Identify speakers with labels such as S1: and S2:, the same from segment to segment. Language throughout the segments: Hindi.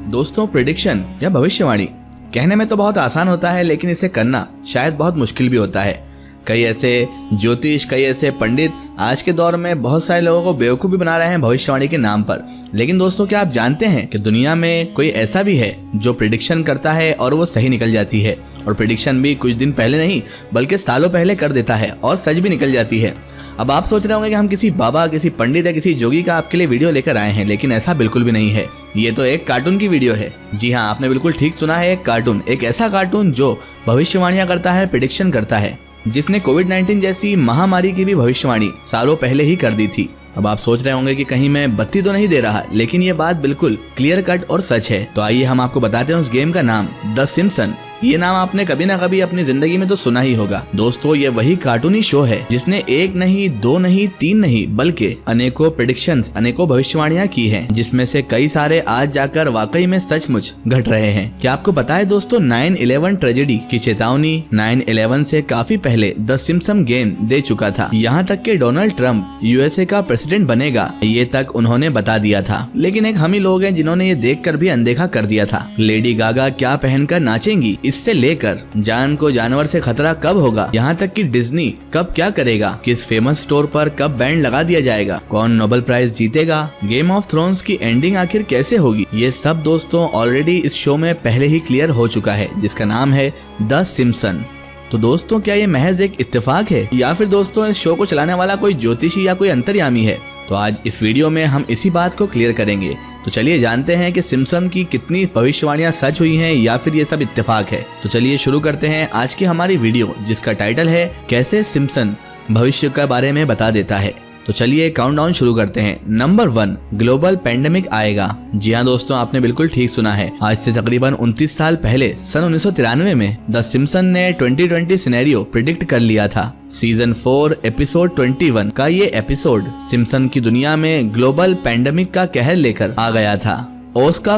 S1: दोस्तों, प्रेडिक्शन या भविष्यवाणी कहने में तो बहुत आसान होता है, लेकिन इसे करना शायद बहुत मुश्किल भी होता है। कई ऐसे ज्योतिष, कई ऐसे पंडित आज के दौर में बहुत सारे लोगों को बेवकूफ़ भी बना रहे हैं भविष्यवाणी के नाम पर। लेकिन दोस्तों, क्या आप जानते हैं कि दुनिया में कोई ऐसा भी है जो प्रेडिक्शन करता है और वो सही निकल जाती है, और प्रेडिक्शन भी कुछ दिन पहले नहीं बल्कि सालों पहले कर देता है और सच भी निकल जाती है। अब आप सोच रहे होंगे कि हम किसी बाबा, किसी पंडित या किसी जोगी का आपके लिए वीडियो लेकर आए हैं, लेकिन ऐसा बिल्कुल भी नहीं है। ये तो एक कार्टून की वीडियो है। जी हाँ, आपने बिल्कुल ठीक सुना है, एक कार्टून, एक ऐसा कार्टून जो भविष्यवाणियां करता है, प्रेडिक्शन करता है, जिसने कोविड-19 जैसी महामारी की भी भविष्यवाणी सालों पहले ही कर दी थी। अब आप सोच रहे होंगे कि कहीं मैं बत्ती तो नहीं दे रहा, लेकिन ये बात बिल्कुल क्लियर कट और सच है। तो आइए हम आपको बताते हैं उस गेम का नाम, द सिम्पसन। ये नाम आपने कभी ना कभी अपनी जिंदगी में तो सुना ही होगा। दोस्तों, ये वही कार्टूनी शो है जिसने एक नहीं, दो नहीं, तीन नहीं बल्कि अनेकों प्रेडिक्शंस, अनेकों भविष्यवाणियां की हैं, जिसमें से कई सारे आज जाकर वाकई में सचमुच घट रहे हैं। क्या आपको पता है दोस्तों, 9/11 ट्रेजेडी की चेतावनी 9/11 से काफी पहले द सिम्पसन गेम दे चुका था। यहाँ तक कि डोनाल्ड ट्रंप यूएसए का प्रेसिडेंट बनेगा, ये तक उन्होंने बता दिया था। लेकिन एक हम ही लोग हैं जिन्होंने ये देखकर भी अनदेखा कर दिया था। लेडी गागा क्या पहनकर नाचेंगी, इससे लेकर जान को जानवर से खतरा कब होगा, यहाँ तक कि डिज्नी कब क्या करेगा, किस फेमस स्टोर पर कब बैंड लगा दिया जाएगा, कौन नोबेल प्राइज जीतेगा, गेम ऑफ थ्रोन्स की एंडिंग आखिर कैसे होगी, ये सब दोस्तों ऑलरेडी इस शो में पहले ही क्लियर हो चुका है, जिसका नाम है द सिम्पसन। तो दोस्तों, क्या ये महज एक इत्तेफाक है या फिर दोस्तों इस शो को चलाने वाला कोई ज्योतिषी या कोई अंतर्यामी है? तो आज इस वीडियो में हम इसी बात को क्लियर करेंगे। तो चलिए जानते हैं कि सिम्पसन की कितनी भविष्यवाणियां सच हुई हैं या फिर ये सब इत्तेफाक है। तो चलिए शुरू करते हैं आज की हमारी वीडियो, जिसका टाइटल है कैसे सिम्पसन भविष्य के बारे में बता देता है। तो चलिए काउंटडाउन शुरू करते हैं। नंबर 1, ग्लोबल पेंडेमिक आएगा। जी हाँ दोस्तों, आपने बिल्कुल ठीक सुना है। आज से तकरीबन 29 साल पहले सन 1993 में द सिम्पसन ने 2020 सिनेरियो प्रिडिक्ट कर लिया था। सीजन 4 एपिसोड 21 का ये एपिसोड सिम्पसन की दुनिया में ग्लोबल पेंडेमिक का कहर लेकर आ गया था। ओस्का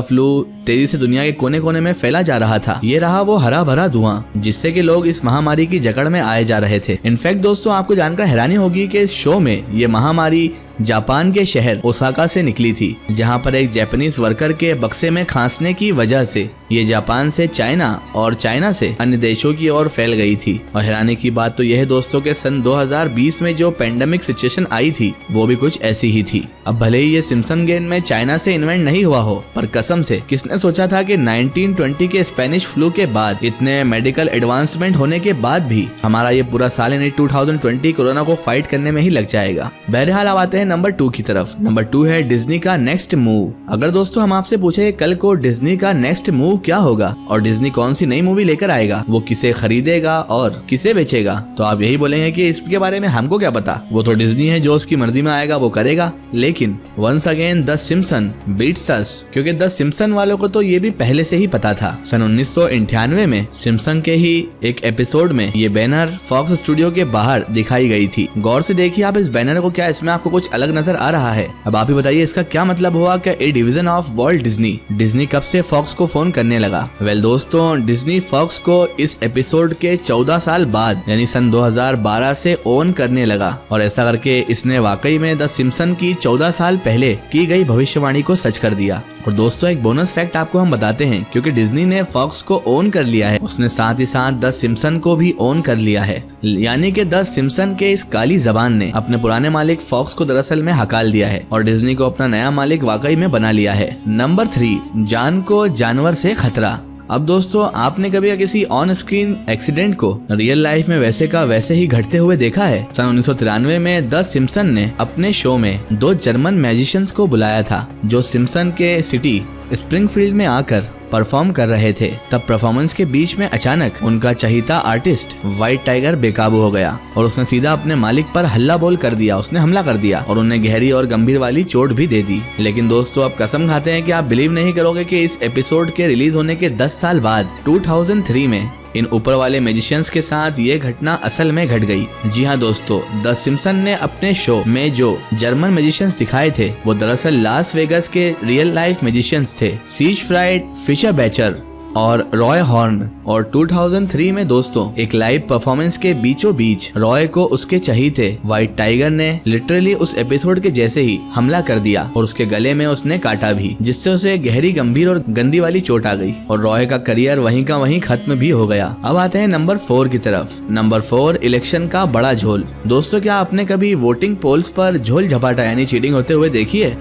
S1: फ्लू तेजी से दुनिया के कोने कोने में फैला जा रहा था। ये रहा वो हरा भरा धुआं जिससे कि लोग इस महामारी की जकड़ में आए जा रहे थे। इनफैक्ट दोस्तों, आपको जानकर हैरानी होगी कि इस शो में ये महामारी जापान के शहर ओसाका से निकली थी, जहां पर एक जापानीज वर्कर के बक्से में खांसने की वजह से ये जापान से चाइना और चाइना से अन्य देशों की ओर फैल गई थी। और हैरानी की बात तो यह है दोस्तों के सन 2020 में जो पेंडेमिक सिचुएशन आई थी वो भी कुछ ऐसी ही थी। अब भले ही ये सिम्पसन गेम में चाइना से इन्वेंट नहीं हुआ हो, पर कसम से किसने सोचा था कि 1920 के स्पेनिश फ्लू के बाद, इतने मेडिकल एडवांसमेंट होने के बाद भी हमारा ये पूरा साल यानी 2020 कोरोना को फाइट करने में ही लग जाएगा। बहरहाल अब आते हैं नंबर 2 की तरफ। नंबर 2 है डिज्नी का नेक्स्ट मूव। अगर दोस्तों हम आपसे पूछे कल को डिज्नी का नेक्स्ट मूव क्या होगा और डिज्नी कौन सी नई मूवी लेकर आएगा, वो किसे खरीदेगा और किसे बेचेगा, तो आप यही बोलेंगे कि इसके बारे में हमको क्या पता, वो तो डिज्नी है, जो उसकी मर्जी में आएगा वो करेगा। लेकिन once again the Simpson beats us, क्योंकि द सिम्पसन वालों को तो ये भी पहले से ही पता था। सन 1998 में सिम्पसन के ही एक एपिसोड में ये बैनर फॉक्स स्टूडियो के बाहर दिखाई गई थी। गौर से देखिए आप इस बैनर को, क्या इसमें आपको कुछ अलग नजर आ रहा है? अब आप ही बताइए इसका क्या मतलब हुआ कि A division of world Disney कब से फॉक्स को फोन करने लगा? वेल दोस्तों, डिज्नी फॉक्स को इस एपिसोड के 14 साल बाद यानी सन 2012 से ओन करने लगा, और ऐसा करके इसने वाकई में द सिम्पसन की 14 साल पहले की गई भविष्यवाणी को सच कर दिया। और दोस्तों, एक बोनस फैक्ट आपको हम बताते हैं, क्योंकि डिज्नी ने फॉक्स को ओन कर लिया है, उसने साथ ही साथ द सिम्पसन को भी ओन कर लिया है। यानी कि द सिम्पसन के इस काली जबान ने अपने पुराने मालिक फॉक्स को दरअसल में हकाल दिया है और डिज्नी को अपना नया मालिक वाकई में बना लिया है। नंबर 3, जान को जानवर से खतरा। अब दोस्तों, आपने कभी किसी ऑन स्क्रीन एक्सीडेंट को रियल लाइफ में वैसे का वैसे ही घटते हुए देखा है? सन 1993 में द सिम्पसन ने अपने शो में 2 जर्मन मैजिशियंस को बुलाया था, जो सिम्पसन के सिटी स्प्रिंगफील्ड में आकर परफॉर्म कर रहे थे। तब परफॉर्मेंस के बीच में अचानक उनका चहीता आर्टिस्ट व्हाइट टाइगर बेकाबू हो गया और उसने सीधा अपने मालिक पर हल्ला बोल कर दिया, उसने हमला कर दिया और उन्हें गहरी और गंभीर वाली चोट भी दे दी। लेकिन दोस्तों, आप कसम खाते हैं कि आप बिलीव नहीं करोगे कि इस एपिसोड के रिलीज होने के 10 साल बाद 2003 में इन ऊपर वाले मैजिशियंस के साथ ये घटना असल में घट गई। जी हाँ दोस्तों, द सिम्पसन ने अपने शो में जो जर्मन मैजिशियंस दिखाए थे वो दरअसल लास वेगास के रियल लाइफ मैजिशियंस थे। सीज फ्राइड, फिशर बैचर और रॉय हॉर्न। और 2003 में दोस्तों एक लाइव परफॉर्मेंस के बीचों बीच रॉय को उसके चहीते व्हाइट टाइगर ने लिटरली उस एपिसोड के जैसे ही हमला कर दिया और उसके गले में उसने काटा भी, जिससे उसे गहरी, गंभीर और गंदी वाली चोट आ गई और रॉय का करियर वहीं का वहीं खत्म भी हो गया। अब आते हैं नंबर 4 की तरफ। नंबर 4, इलेक्शन का बड़ा झोल। दोस्तों, क्या आपने कभी वोटिंग पोल्स पर झोल झपाटा यानी चीटिंग होते हुए देखी है?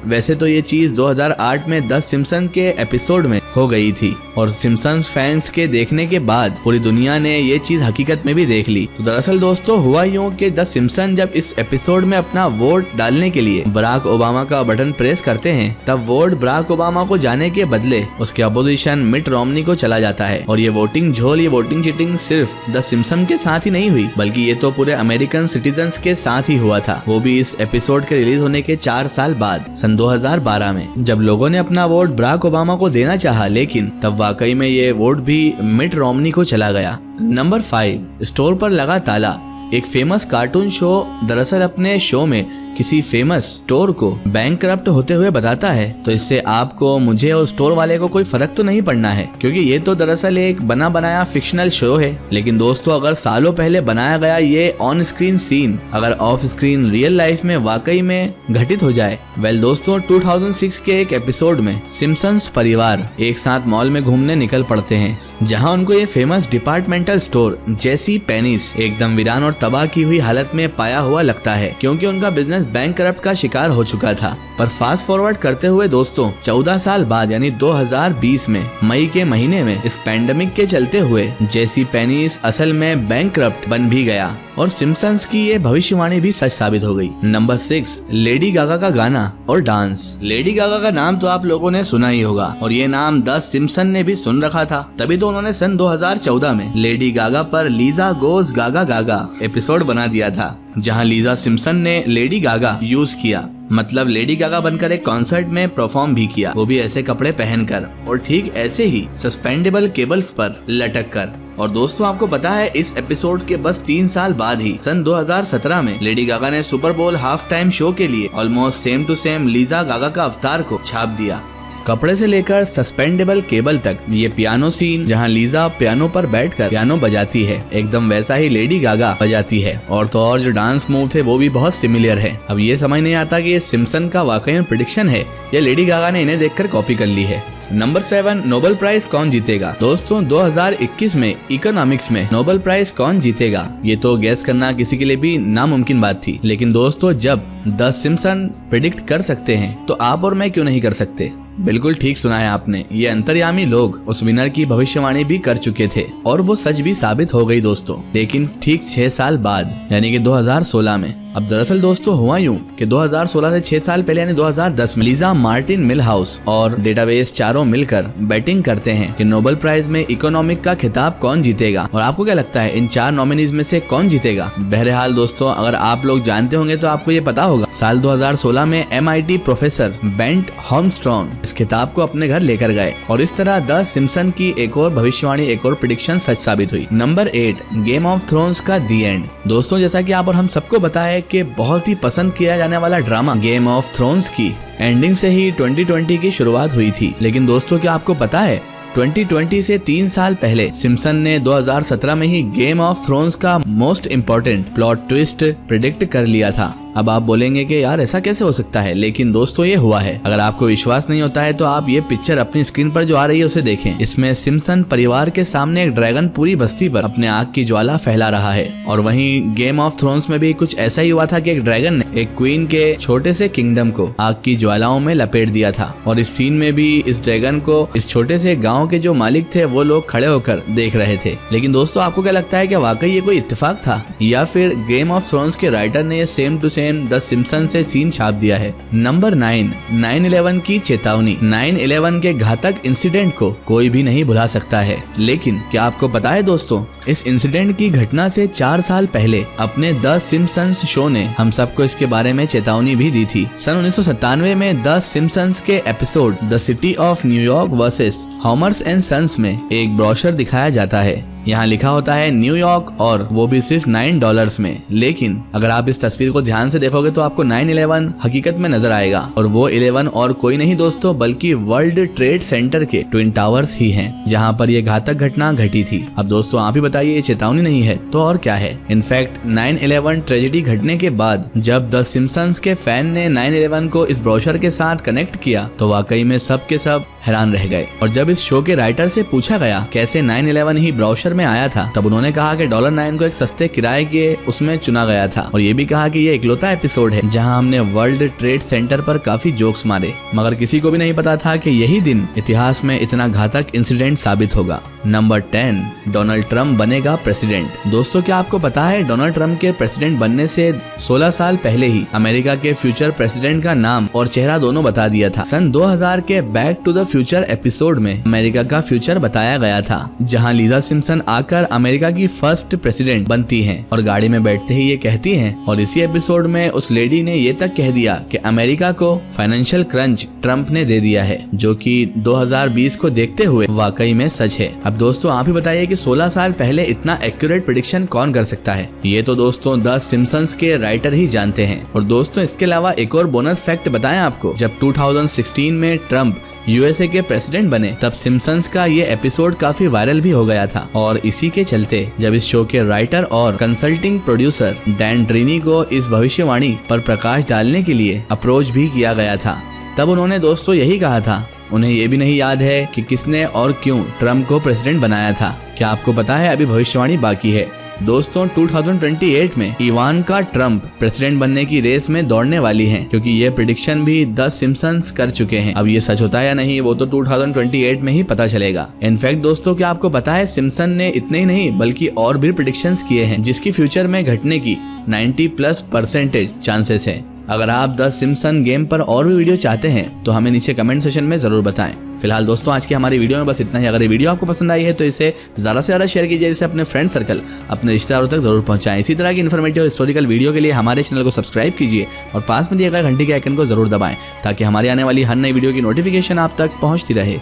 S1: वैसे तो ये चीज 2008 में द सिम्पसन के एपिसोड में हो गई थी और सिम्पसन्स फैंस के देखने के बाद पूरी दुनिया ने ये चीज हकीकत में भी देख ली। तो दरअसल दोस्तों हुआ यूं कि द सिम्पसन जब इस एपिसोड में अपना वोट डालने के लिए बराक ओबामा का बटन प्रेस करते हैं, तब वोट बराक ओबामा को जाने के बदले उसके अपोजिशन मिट रोमनी को चला जाता है। और ये वोटिंग झोल, ये वोटिंग चीटिंग सिर्फ द सिम्पसन के साथ ही नहीं हुई, बल्कि ये तो पूरे अमेरिकन सिटीजन्स के साथ ही हुआ था, वो भी इस एपिसोड के रिलीज होने के 4 साल बाद सन 2012 में, जब लोगों ने अपना वोट बराक ओबामा को देना चाहा, लेकिन तब वाकई में ये वोट भी मिट रोमनी को चला गया। नंबर 5, स्टोर पर लगा ताला। एक फेमस कार्टून शो दरअसल अपने शो में किसी फेमस स्टोर को बैंकरप्ट होते हुए बताता है, तो इससे आपको, मुझे और स्टोर वाले को कोई फर्क तो नहीं पड़ना है, क्योंकि ये तो दरअसल एक बना बनाया फिक्शनल शो है। लेकिन दोस्तों अगर सालों पहले बनाया गया ये ऑन स्क्रीन सीन अगर ऑफ स्क्रीन रियल लाइफ में वाकई में घटित हो जाए, वेल दोस्तों 2006 के एक एपिसोड में सिम्पसन्स परिवार एक साथ मॉल में घूमने निकल पड़ते हैं, जहाँ उनको ये फेमस डिपार्टमेंटल स्टोर जेसी पेनीस एकदम वीरान और तबाह की हुई हालत में पाया हुआ लगता है, क्योंकि उनका बिजनेस बैंकरप्ट का शिकार हो चुका था। पर फास्ट फॉरवर्ड करते हुए दोस्तों 14 साल बाद यानी 2020 में मई के महीने में इस पैंडेमिक के चलते हुए जेसी पेनीस असल में बैंकरप्ट बन भी गया और सिम्पसन्स की ये भविष्यवाणी भी सच साबित हो गई। नंबर 6, लेडी गागा का गाना और डांस। लेडी गागा का नाम तो आप लोगों ने सुना ही होगा और ये नाम द सिम्पसन ने भी सुन रखा था, तभी तो उन्होंने सन 2014 में लेडी गागा पर लीजा गोज गागा गागा एपिसोड बना दिया था, जहां लीजा सिम्पसन ने लेडी गागा यूज किया, मतलब लेडी गागा बनकर एक कॉन्सर्ट में परफॉर्म भी किया, वो भी ऐसे कपड़े पहनकर और ठीक ऐसे ही सस्पेंडेबल केबल्स पर लटक कर। और दोस्तों आपको पता है इस एपिसोड के बस 3 साल बाद ही सन 2017 में लेडी गागा ने सुपर बोल हाफ टाइम शो के लिए almost same to same Lisa Gaga का अवतार को छाप दिया। कपड़े से लेकर सस्पेंडेबल केबल तक, ये पियानो सीन जहां लीजा पियानो पर बैठकर पियानो बजाती है, एकदम वैसा ही लेडी गागा बजाती है। और तो और जो डांस मूव थे वो भी बहुत सिमिलर है। अब ये समझ नहीं आता कि ये सिम्पसन का वाकई में प्रेडिक्शन है या लेडी गागा ने इन्हें देखकर कॉपी कर ली है। नंबर 7, नोबेल प्राइज कौन जीतेगा। दोस्तों 2021 में इकोनॉमिक्स में नोबेल प्राइज कौन जीतेगा, ये तो गैस करना किसी के लिए भी नामुमकिन बात थी, लेकिन दोस्तों जब द सिम्पसन प्रेडिक्ट कर सकते हैं तो आप और मैं क्यों नहीं कर सकते। बिल्कुल ठीक सुना है आपने, ये अंतर्यामी लोग उस विनर की भविष्यवाणी भी कर चुके थे और वो सच भी साबित हो गई दोस्तों, लेकिन ठीक 6 साल बाद यानी कि 2016 में। अब दरअसल दोस्तों हुआ यूं कि 2016 से 6 साल पहले यानी 2010 में लीजा मार्टिन मिलहाउस और डेटाबेस चारों मिलकर बैटिंग करते हैं कि नोबेल प्राइज में इकोनॉमिक का खिताब कौन जीतेगा। और आपको क्या लगता है इन 4 नॉमिनीज में से कौन जीतेगा? बहरहाल दोस्तों अगर आप लोग जानते होंगे तो आपको ये पता होगा, साल 2016 में MIT प्रोफेसर बेंट हॉर्मस्ट्रॉन इस खिताब को अपने घर लेकर गए और इस तरह द सिम्पसन की एक और भविष्यवाणी, एक और प्रेडिक्शन सच साबित हुई। नंबर 8, गेम ऑफ थ्रोन्स का दी एंड। दोस्तों जैसा कि आप और हम सबको पता है कि बहुत ही पसंद किया जाने वाला ड्रामा गेम ऑफ थ्रोन्स की एंडिंग से ही 2020 की शुरुआत हुई थी, लेकिन दोस्तों क्या आपको पता है 2020 से 3 साल पहले सिम्पसन ने 2017 में ही गेम ऑफ थ्रोन्स का most important plot twist predict कर लिया था। अब आप बोलेंगे कि यार ऐसा कैसे हो सकता है, लेकिन दोस्तों ये हुआ है। अगर आपको विश्वास नहीं होता है तो आप ये पिक्चर अपनी स्क्रीन पर जो आ रही है उसे देखें। इसमें सिम्पसन परिवार के सामने एक ड्रैगन पूरी बस्ती पर अपने आग की ज्वाला फैला रहा है और वहीं गेम ऑफ थ्रोन्स में भी कुछ ऐसा ही हुआ था कि एक ड्रैगन ने एक क्वीन के छोटे से किंगडम को आग की ज्वालाओं में लपेट दिया था और इस सीन में भी इस ड्रैगन को इस छोटे से गाँव के जो मालिक थे वो लोग खड़े होकर देख रहे थे। लेकिन दोस्तों आपको क्या लगता है कि वाकई ये कोई इत्तेफाक था या फिर गेम ऑफ थ्रोन्स के राइटर ने same to same the Simpson से सीन छाप दिया है। नंबर 9, 9/11 की चेतावनी। 9/11 के घातक इंसिडेंट को कोई भी नहीं भुला सकता है, लेकिन क्या आपको पता है दोस्तों इस इंसिडेंट की घटना से 4 साल पहले अपने द सिम्पसन्स शो ने हम सबको इसके बारे में चेतावनी भी दी थी। सन 1997 में द सिम्पसन्स के episode the city of New York versus हॉमर्स and sons में एक ब्रोशर दिखाया जाता है यहाँ लिखा होता है न्यूयॉर्क और वो भी सिर्फ $9 में। लेकिन अगर आप इस तस्वीर को ध्यान से देखोगे तो आपको 9/11 हकीकत में नजर आएगा और वो 11 और कोई नहीं दोस्तों बल्कि वर्ल्ड ट्रेड सेंटर के ट्विन टावर्स ही हैं, जहाँ पर ये घातक घटना घटी थी। अब दोस्तों आप ही बताइए, ये चेतावनी नहीं है तो और क्या है। इनफैक्ट 9/11 ट्रेजेडी घटने के बाद जब द सिम्पसन्स के फैन ने 9/11 को इस ब्रोशर के साथ कनेक्ट किया तो वाकई में सब के सब हैरान रह गए। और जब इस शो के राइटर से पूछा गया कैसे 9/11 ही ब्रोशर में आया था, तब उन्होंने कहा कि $9 को एक सस्ते किराए के उसमें चुना गया था और ये भी कहा कि ये इकलौता एपिसोड है जहां हमने वर्ल्ड ट्रेड सेंटर पर काफी जोक्स मारे, मगर किसी को भी नहीं पता था कि यही दिन इतिहास में इतना घातक इंसिडेंट साबित होगा। नंबर 10, डोनाल्ड ट्रंप बनेगा प्रेसिडेंट। दोस्तों क्या आपको पता है डोनाल्ड ट्रंप के प्रेसिडेंट बनने से 16 साल पहले ही अमेरिका के फ्यूचर प्रेसिडेंट का नाम और चेहरा दोनों बता दिया था। सन 2000 के Back to the Future episode में अमेरिका का फ्यूचर बताया गया था, जहां लीजा सिम्पसन आकर अमेरिका की फर्स्ट प्रेसिडेंट बनती हैं और गाड़ी में बैठते ही ये कहती हैं, और इसी एपिसोड में उस लेडी ने ये तक कह दिया कि अमेरिका को फाइनेंशियल क्रंच ट्रंप ने दे दिया है, जो कि 2020 को देखते हुए वाकई में सच है। अब दोस्तों आप ही बताइए कि 16 साल पहले इतना एक्यूरेट प्रेडिक्शन कौन कर सकता है। ये तो दोस्तों द सिम्पसन्स के राइटर ही जानते हैं। और दोस्तों इसके अलावा एक और बोनस फैक्ट बताएं आपको, जब 2016 में ट्रंप यूएसए के प्रेसिडेंट बने तब सिम्पसन्स का ये एपिसोड काफी वायरल भी हो गया था। और इसी के चलते जब इस शो के राइटर और कंसल्टिंग प्रोड्यूसर डैन ड्रीनी को इस भविष्यवाणी पर प्रकाश डालने के लिए अप्रोच भी किया गया था, तब उन्होंने दोस्तों यही कहा था। उन्हें ये भी नहीं याद है कि किसने और क्यों ट्रंप को प्रेसिडेंट बनाया था। क्या आपको पता है अभी भविष्यवाणी बाकी है। दोस्तों 2028 में इवानका ट्रंप प्रेसिडेंट बनने की रेस में दौड़ने वाली हैं, क्योंकि ये प्रेडिक्शन भी द सिम्पसन्स कर चुके हैं। अब ये सच होता है या नहीं वो तो 2028 में ही पता चलेगा। इनफैक्ट दोस्तों क्या आपको पता है सिम्पसन ने इतने ही नहीं बल्कि और भी प्रेडिक्शंस किए हैं जिसकी फ्यूचर में घटने की 90+% चांसेस है। अगर आप द सिम्पसन गेम पर और भी वीडियो चाहते हैं तो हमें नीचे कमेंट सेक्शन में जरूर बताएं। फिलहाल दोस्तों आज की हमारी वीडियो में बस इतना ही। अगर ये वीडियो आपको पसंद आई है तो इसे ज्यादा से ज्यादा शेयर कीजिए, इसे अपने फ्रेंड सर्कल, अपने रिश्तेदारों तक जरूर पहुंचाएं। इसी तरह की इन्फॉर्मेटिव हिस्टोरिकल वीडियो के लिए हमारे चैनल को सब्सक्राइब कीजिए और पास में दिए गए घंटी के आइकन को जरूर दबाएं ताकि हमारी आने वाली हर नई वीडियो की नोटिफिकेशन आप तक पहुंचती रहे।